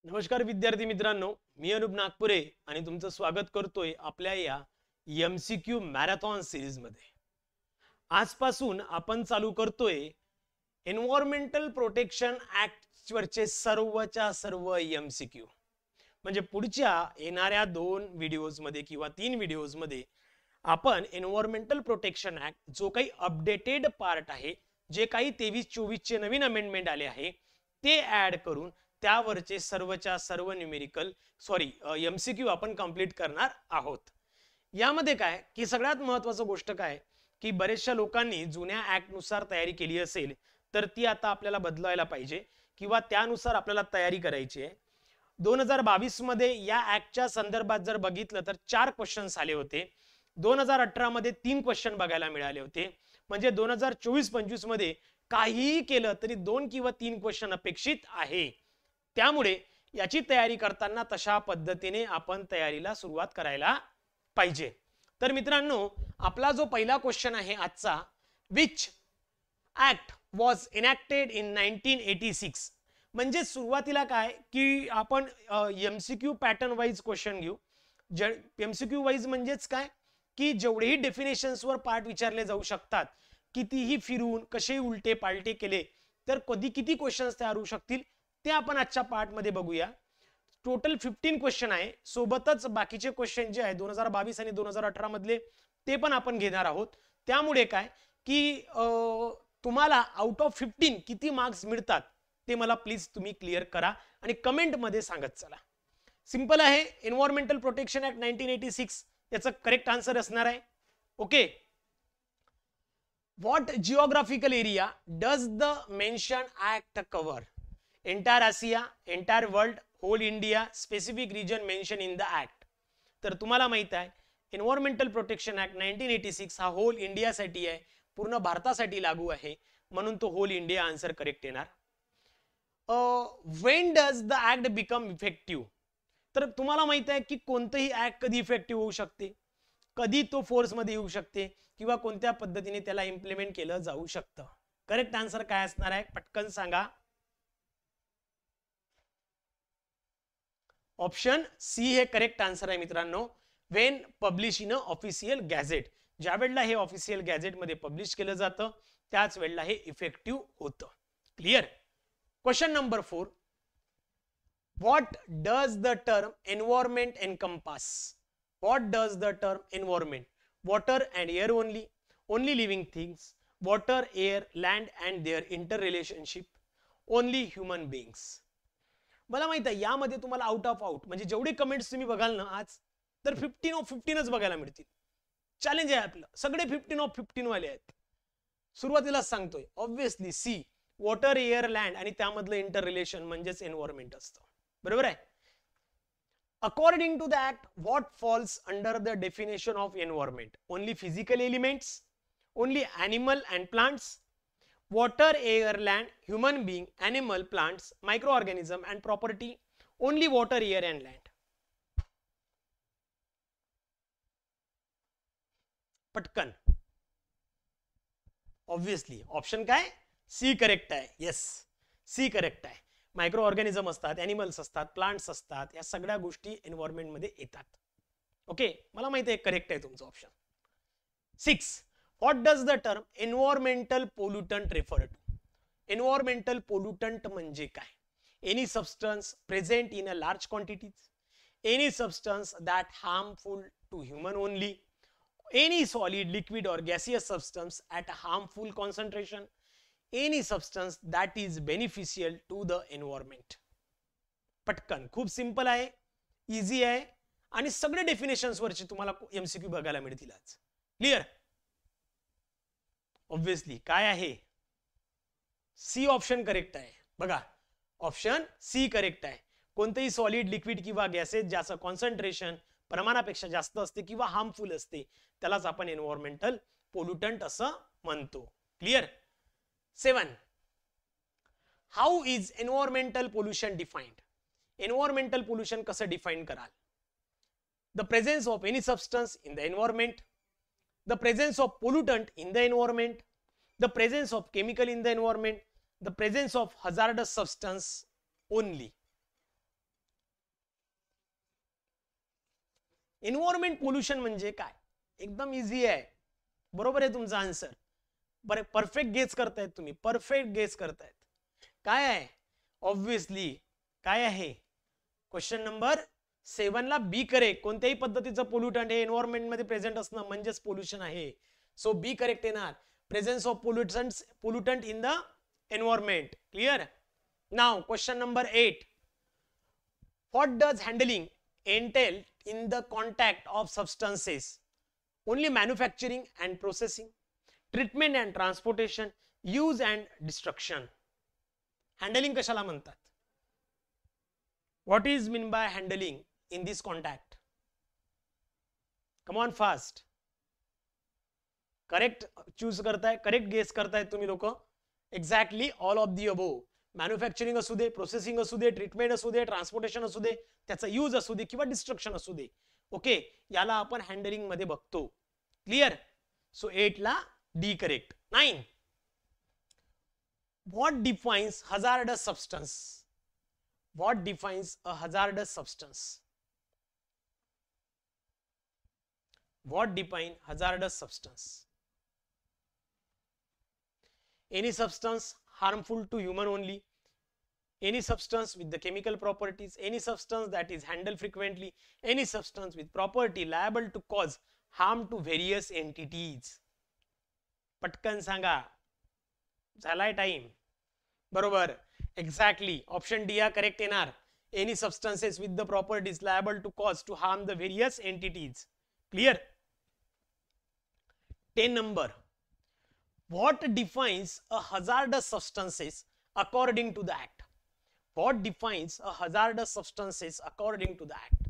नमस्कार विद्यार्थी मित्रांनो, मी अनुप नागपुरे आणि तुमचं स्वागत करतोय आपल्या या MCQ मॅरेथॉन सिरीज मध्ये. आजपासून आपण चालू करतोय एन्व्हायरमेंटल प्रोटेक्शन ऍक्ट वरचे सर्वच्या सर्व MCQ. म्हणजे पुढच्या येणाऱ्या 2 व्हिडिओज मध्ये किंवा 3 व्हिडिओज मध्ये आपण एन्व्हायरमेंटल प्रोटेक्शन ऍक्ट जो काही अपडेटेड पार्ट आहे, जे काही 23-24 चे नवीन अमेंडमेंट आले आहे ते ऍड करून त्यावरचे सर्वच्या सर्व न्यूमेरिकल MCQ आपण कंप्लीट करणार आहोत. यामध्ये काय की सगळ्यात महत्त्वाचं गोष्ट काय की बरेचशा लोकांनी जुन्या ऍक्ट नुसार तयारी केली असेल तर ती आता आपल्याला बदलायला पाहिजे किंवा त्यानुसार आपल्याला तयारी करायची आहे. 2022 मध्ये या ऍक्टच्या संदर्भात जर बघितलं तर 4 क्वेश्चन्स आले होते. 2018 मध्ये 3 क्वेश्चन बघायला मिळाले होते. म्हणजे 2024-25 मध्ये काहीही केलं तरी 2 किंवा 3 क्वेश्चन अपेक्षित आहे. त्यामुळे याची तयारी करताना तशा पद्धतीने आपण तयारीला सुरुवात करायला पाहिजे. तर मित्रांनो, आपला जो पहिला क्वेश्चन आहे आजचा, which act was enacted in 1986. म्हणजे सुरुवातीला काय की आपण MCQ पॅटर्न वाईज क्वेश्चन घेऊ. MCQ वाईज म्हणजेच काय की जेवढेही डेफिनेशन्स वर पार्ट विचारले जाऊ शकतात, कितीही फिरून कसे उलटे पालटे केले तर कधी किती क्वेश्चन्स तयार होऊ शकतील ते आपण आजच्या पार्ट मध्ये बघूया. टोटल 15 क्वेश्चन आहे. सोबतच बाकीचे क्वेश्चन जे आहे 2022 आणि 2018 मधले ते पण आपण घेणार आहोत. त्यामुळे काय की तुम्हाला आउट ऑफ 15 किती मार्क्स मिळतात ते मला प्लीज तुम्ही क्लिअर करा आणि कमेंट मध्ये सांगत चला. सिंपल आहे. एन्व्हायरमेंटल प्रोटेक्शन ऍक्ट 1986 याचं करेक्ट आन्सर असणार आहे. Okay. What geographical area does the mention act cover? Entire Asia, entire world, whole India, specific region mention in the act. तर तुम्हाला माहित आहे एन्व्हायरमेंटल प्रोटेक्शन ऍक्ट 1986 हा होल इंडियासाठी आहे, पूर्ण भारतासाठी लागू आहे, म्हणून तो होल इंडिया आन्सर करेक्ट येणार. When does the act become effective? तर तुम्हाला माहित आहे की कोणतंही ऍक्ट कधी इफेक्टिव्ह होऊ शकते, कधी तो फोर्स मध्ये येऊ शकते किंवा कोणत्या पद्धतीने त्याला इम्प्लिमेंट केलं जाऊ शकतं. करेक्ट आन्सर काय असणार आहे पटकन सांगा. ऑप्शन सी हे करेक्ट आन्सर आहे मित्रांनो. Wien publish in a official gadget. ज्या वेळेला हे ऑफिशियल गॅझेट मध्ये पब्लिश केलं जातं त्याच वेळेला हे इफेक्टिव्ह होतं. Clear. Question number 4. What does the term environment encompass? What does the term environment? Water and air only, only living things, water, air, land and their interrelationship, only human beings. मला माहित आहे यामध्ये तुम्हाला out of out म्हणजे जेवढे comments तुम्ही बघाल ना आज तर 15 ऑफ 15च बघायला मिळतील. चॅलेंज आहे आपलं. सगळे 15 ऑफ 15 वाले आहेत. सुरुवातीला सांगतोय obviously sea, water, air, land आणि त्यामधलं इंटर रिलेशन म्हणजेच एन्व्हायरमेंट असतं. बरोबर आहे. According to the act what falls under the definition of environment? Only physical elements, only animal and plants, water, air, land, human being, animal, plants, microorganism and property, only water, air and land. पटकन. Obviously option काय C correct आहे. Yes, C correct आहे. Micro organism असतात, animals असतात, plants असतात, या सगळ्या गोष्टी एन्व्हायरमेंट मध्ये येतात. ओके, मला माहिती आहे करेक्ट आहे तुमचं option. 6. What does the term environmental pollutant refer to? Environmental pollutant म्हणजे काय? Any substance present in a large quantities, any substance that harmful to human only, any solid, liquid or gaseous substance at a harmful concentration, any substance that is beneficial to the environment. पटकन. खूप simple आहे, easy आहे आणि सगळे definitions वरचे तुम्हाला MCQ बघायला मिळतील आज. क्लिअर. ऑब्विसली काय आहे सी ऑप्शन करेक्ट आहे. बघा ऑप्शन सी करेक्ट आहे. कोणतेही सॉलिड, लिक्विड किंवा गॅसेस ज्याचं कॉन्सन्ट्रेशन प्रमाणापेक्षा जास्त असते किंवा हार्मफुल असते त्यालाच आपण एन्व्हायरमेंटल पोल्युटंट असं म्हणतो. Clear. 7. How is environmental pollution defined? Environmental pollution कसं डिफाइन कराल? The presence of any substance in the environment, the presence of pollutant in the environment, the presence of chemical in the environment, the presence of hazardous substance only. Environment pollution म्हणजे काय? एकदम easy आहे. बरोबर आहे तुमचा answer. बरे perfect guess करतायत तुम्ही, परफेक्ट गेस करतायत. काय आहे? ऑब्विसली काय आहे? क्वेश्चन नंबर 7 ला बी करेक्ट. कोणत्याही पद्धतीचं पोल्युटंट हे एन्व्हायरमेंट मध्ये प्रेझेंट असणं म्हणजेच पोल्युशन आहे. सो बी करेक्ट येणार. Presence of pollutant in the environment. Clear? Now question number 8. What does handling entail in the contact of substances? Only manufacturing and processing, treatment and transportation, use and destruction. Handling कशाला म्हणतात? What is meant by handling in this contact? Come on fast. Correct choose करताय, correct guess करताय तुम्ही लोक. Exactly all of the above. Manufacturing असू दे, processing असू दे, treatment असू दे, transportation असू दे, त्याचा यूज असू दे किंवा डिस्ट्रक्शन असू दे. ओके, याला आपण हँडलिंग मध्ये बघतो. क्लियर? सो 8 ला D correct. 9. What defines hazardous substance? What defines a hazardous substance? What define hazardous substance? Any substance harmful to human only, any substance with the chemical properties, any substance that is handled frequently, any substance with property liable to cause harm to various entities. पटकन सांगा, झालाय time. बरोबर, exactly option D हा correct येणार. Any substances with the properties liable to cause to harm the various entities. Clear? 10 number. What defines a hazardous substances according to the act? What defines a hazardous substances according to the act?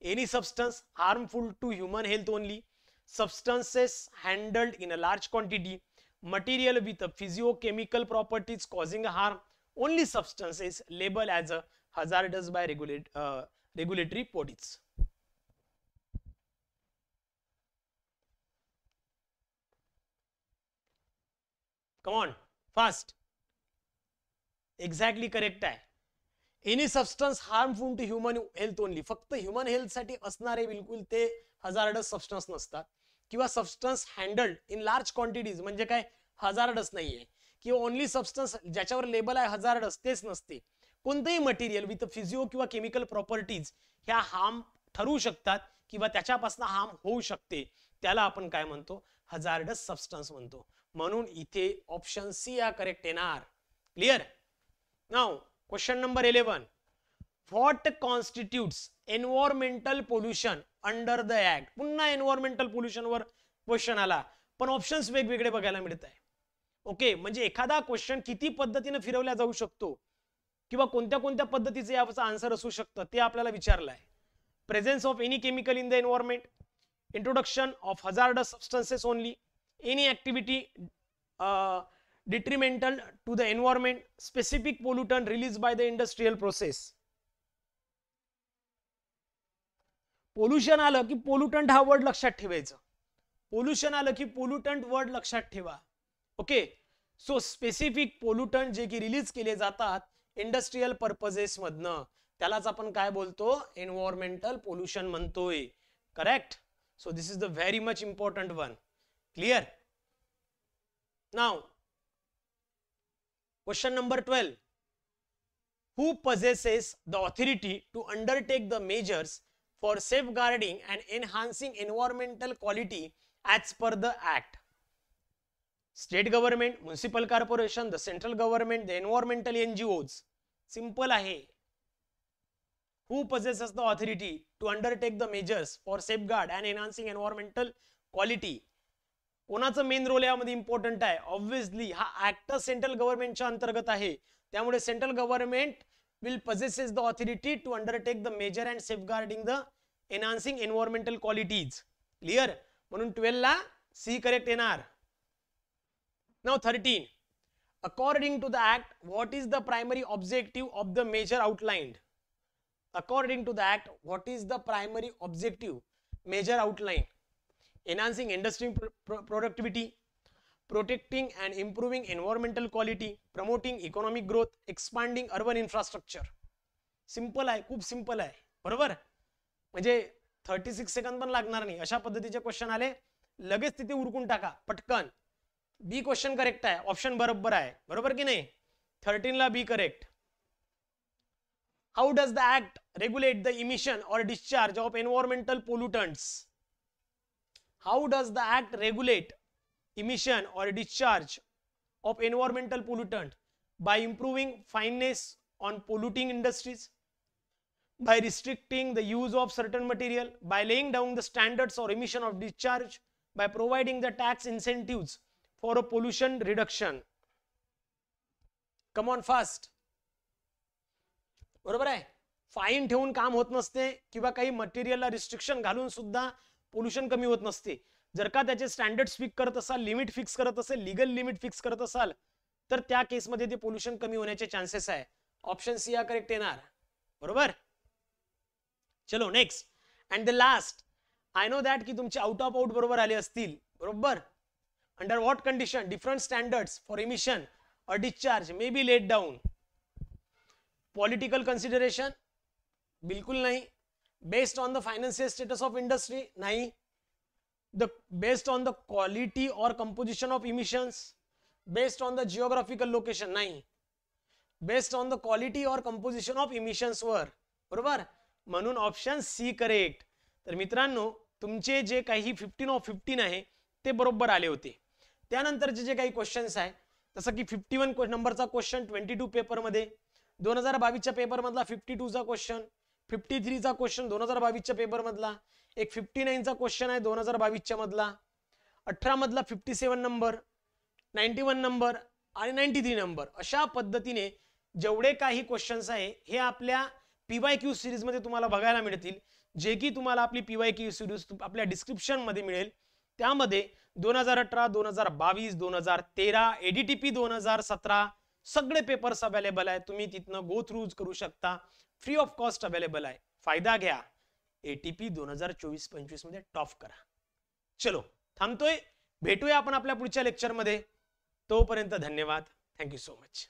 Any substance harmful to human health only, substances handled in a large quantity, material with a physiochemical properties causing harm, only substances labeled as a hazardous by regulatory bodies. Come on, fast. Exactly correct आहे. Any substance harmful to human health only. फक्त human health साठी असणारे बिलकुल ते hazardous substance नसतात, किंवा substance handheld in large quantities म्हणजे काय हजार्डस नाहीये, किंवा ओनली सबस्टन्स ज्याच्यावर लेबल आहे हजार्डस तेच नसते. कोणतेही मटेरियल विथ फिजिओ किंवा केमिकल प्रॉपर्टीज ह्या हार्म ठरवू शकतात किंवा त्याच्यापासून हार्म होऊ शकते, त्याला आपण काय म्हणतो? हजार्डस सबस्टन्स म्हणतो. म्हणून इथे ऑप्शन सी हा करेक्ट येणार. Clear? Now question number 11. What constitutes environmental pollution under the act? पुन्हा एन्व्हायरमेंटल पोल्युशन वर क्वेश्चन आला, पण ऑप्शन्स वेगवेगळे बघायला मिळत आहे. ओके, म्हणजे एखादा क्वेश्चन किती पद्धतीने फिरवला जाऊ शकतो किंवा कोणत्या कोणत्या पद्धतीचे याचं आन्सर असू शकतं ते आपल्याला विचारलं आहे. Presence of any chemical in the environment, introduction of hazardous substances only, any activity detrimental to the environment, specific pollutant released by the industrial process. Pollution आलं की पोल्युटंट हा वर्ड लक्षात ठेवायचं. पोल्युशन आलं की पोल्युटंट वर्ड लक्षात ठेवा. Okay, so specific pollutant जे की रिलीज केले जातात इंडस्ट्रियल पर्पजेस मधनं, त्यालाच आपण काय बोलतो? एन्व्हायरमेंटल पोल्युशन म्हणतोय. Correct? So this is the very much important one. Clear? Now, question number 12. Who possesses the authority to undertake the measures for safeguarding and enhancing environmental quality as per the act? State government, municipal corporation, the central government, the environmental NGOs. Simple आहे. Who possesses the authority to undertake the measures for safeguard and enhancing environmental quality? कोणाचं main role यामध्ये important आहे? Obviously हा act central गव्हर्नमेंटच्या अंतर्गत आहे, त्यामुळे central government will possesses the authority to undertake the measure and safeguarding the enhancing environmental qualities. Clear? म्हणून 12 ला सी करेक्ट येणार. Now 13. According to the act, what is the primary objective of the measure outlined? According to the act, what is the primary objective measure outlined? Enhancing industry productivity, protecting and improving environmental quality, promoting economic growth, expanding urban infrastructure. Simple आहे, खूप simple आहे. बरोबर? म्हणजे 36 second पण लागणार नाही. अशा पद्धतीचे क्वेश्चन आले लगेच तिथे उरकून टाका पटकन. बी क्वेश्चन करेक्ट आहे, ऑप्शन बरोबर आहे, बरोबर की नाही? 13 ला बी correct. How does the act regulate the emission or discharge of environmental pollutants? How does the act regulate emission or discharge of environmental pollutant? By improving fineness on polluting industries, by restricting the use of certain material, by laying down the standards or emission of discharge, by providing the tax incentives for a pollution reduction. Come on fast. बरोबर आहे. Fine ठेवून काम होत नसते किंवा काही मटेरियलला restriction घालून सुद्धा पोल्युशन कमी होत नसते. जर का त्याचे स्टँडर्ड्स फिक्स करत असाल, लिमिट फिक्स करत असेल, लीगल लिमिट फिक्स करत असाल, तर त्या केसमध्ये ते पोल्युशन कमी होण्याचे चान्सेस आहे. ऑप्शन सी हा करेक्ट येणार. बरोबर. चलो next and the last. I know that की तुमचे आउट ऑफ आउट बरोबर आले असतील. बरोबर. Under what condition different standards for emission और discharge may be let down. Political consideration बिल्कुल नहीं. Based on the financial status of industry नहीं. बेस्ड ऑन द क्वालिटी और composition of emissions. Based on the geographical location नहीं. Based on the quality और composition of emissions वर. बरोबर. म्हणून option C correct. तर मित्रांनो तुमचे जे काही 15 ऑफ 15 आहे ते बरोबर आले होते. त्यानंतरचे जे काही क्वेश्चन्स आहे जसं की 51 नंबरचा क्वेश्चन 22 पेपर मध्ये, 2022च्या पेपर मधला 52चा क्वेश्चन, 53चा क्वेश्चन 2022च्या पेपर मधला, एक 59चा क्वेश्चन आहे 2022च्या मधला, 18 मधला 57 नंबर, 91 नंबर आणि 93 नंबर. अशा पद्धतीने जेवढे काही क्वेश्चन्स आहे हे आपल्या PYQ सिरीज मध्ये तुम्हाला बघायला मिळतील, जे की तुम्हाला आपली PYQ सिरीज आपल्या डिस्क्रिप्शन मध्ये मिळेल. त्यामध्ये 2018, 2022, 2013, ADTP 2017 सगळे पेपर्स अवेलेबल आहे. तुम्ही तिथनं गो थ्रू करू शकता. फ्री ऑफ कॉस्ट अवेलेबल आहे. फायदा घ्या. ATP 2024-25 मध्ये टॉप करा. चलो थांबतोय. भेटूया आपण आपल्या पुढच्या लेक्चर मध्ये. तोपर्यंत धन्यवाद. Thank you so much.